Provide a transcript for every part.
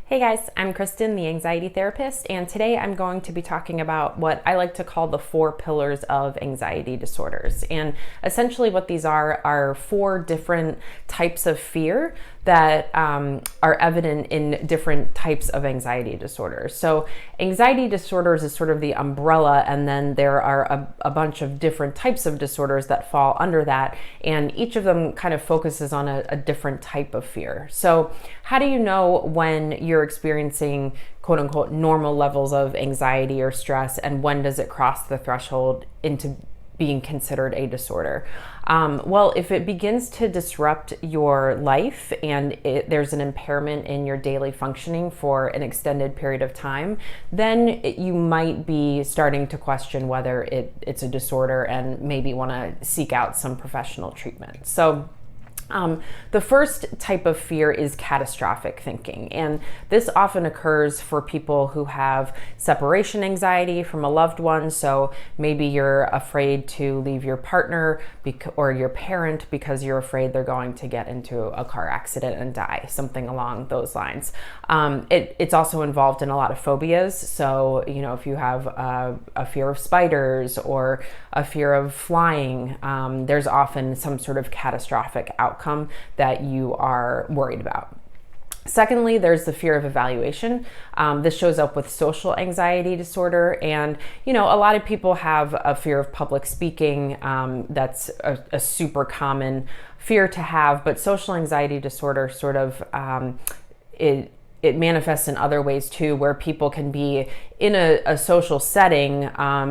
Hey guys, I'm Kristen, the anxiety therapist, and today I'm going to be talking about what I like to call the 4 pillars of anxiety disorders. And essentially what these are 4 different types of fear that are evident in different types of anxiety disorders. So anxiety disorders is sort of the umbrella, and then there are a bunch of different types of disorders that fall under that, and each of them kind of focuses on a different type of fear. So how do you know when you're experiencing quote unquote normal levels of anxiety or stress, and when does it cross the threshold into being considered a disorder? Well, if it begins to disrupt your life and there's an impairment in your daily functioning for an extended period of time, then you might be starting to question whether it's a disorder and maybe want to seek out some professional treatment. So the first type of fear is catastrophic thinking, and this often occurs for people who have separation anxiety from a loved one. So maybe you're afraid to leave your partner or your parent because you're afraid they're going to get into a car accident and die, something along those lines. It's also involved in a lot of phobias. So, if you have a fear of spiders or a fear of flying, there's often some sort of catastrophic outcome that you are worried about. Secondly, there's the fear of evaluation. This shows up with social anxiety disorder. And, a lot of people have a fear of public speaking. That's a super common fear to have, but social anxiety disorder sort of, it manifests in other ways too, where people can be in a social setting,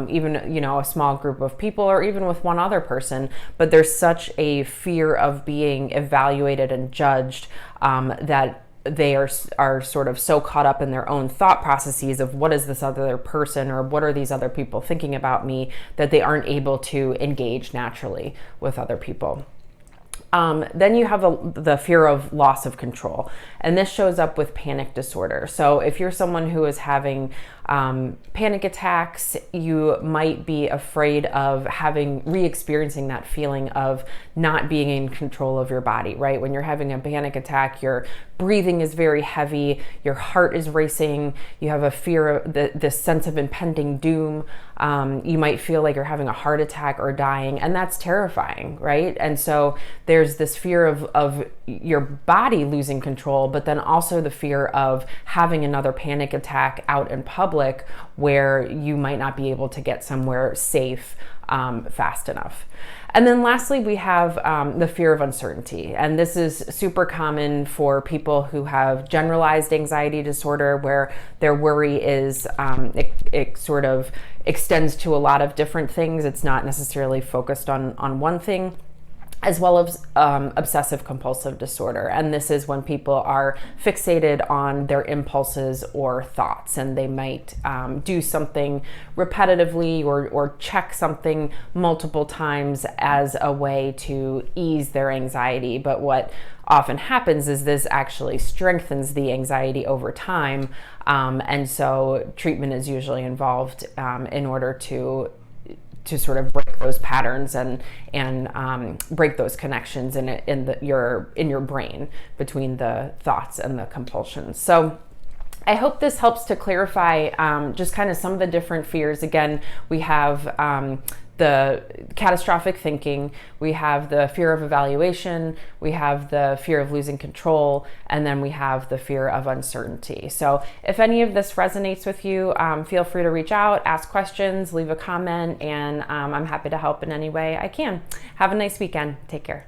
even, a small group of people or even with one other person, but there's such a fear of being evaluated and judged that they are sort of so caught up in their own thought processes of what is this other person or what are these other people thinking about me, that they aren't able to engage naturally with other people. Then you have the fear of loss of control, and this shows up with panic disorder. So if you're someone who is having panic attacks, you might be afraid of re-experiencing that feeling of not being in control of your body, right? When you're having a panic attack, your breathing is very heavy, your heart is racing, you have a fear of this sense of impending doom. You might feel like you're having a heart attack or dying, and that's terrifying, right? And so there's this fear of your body losing control, but then also the fear of having another panic attack out in public where you might not be able to get somewhere safe fast enough. And then lastly, we have the fear of uncertainty. And this is super common for people who have generalized anxiety disorder, where their worry is, it sort of extends to a lot of different things. It's not necessarily focused on one thing, as well as obsessive compulsive disorder. And this is when people are fixated on their impulses or thoughts, and they might do something repetitively or check something multiple times as a way to ease their anxiety. But what often happens is this actually strengthens the anxiety over time. And so treatment is usually involved in order to sort of break those patterns and break those connections in your brain between the thoughts and the compulsions. So I hope this helps to clarify just kind of some of the different fears. Again, we have the catastrophic thinking, we have the fear of evaluation, we have the fear of losing control, and then we have the fear of uncertainty. So if any of this resonates with you, feel free to reach out, ask questions, leave a comment, and I'm happy to help in any way I can. Have a nice weekend. Take care.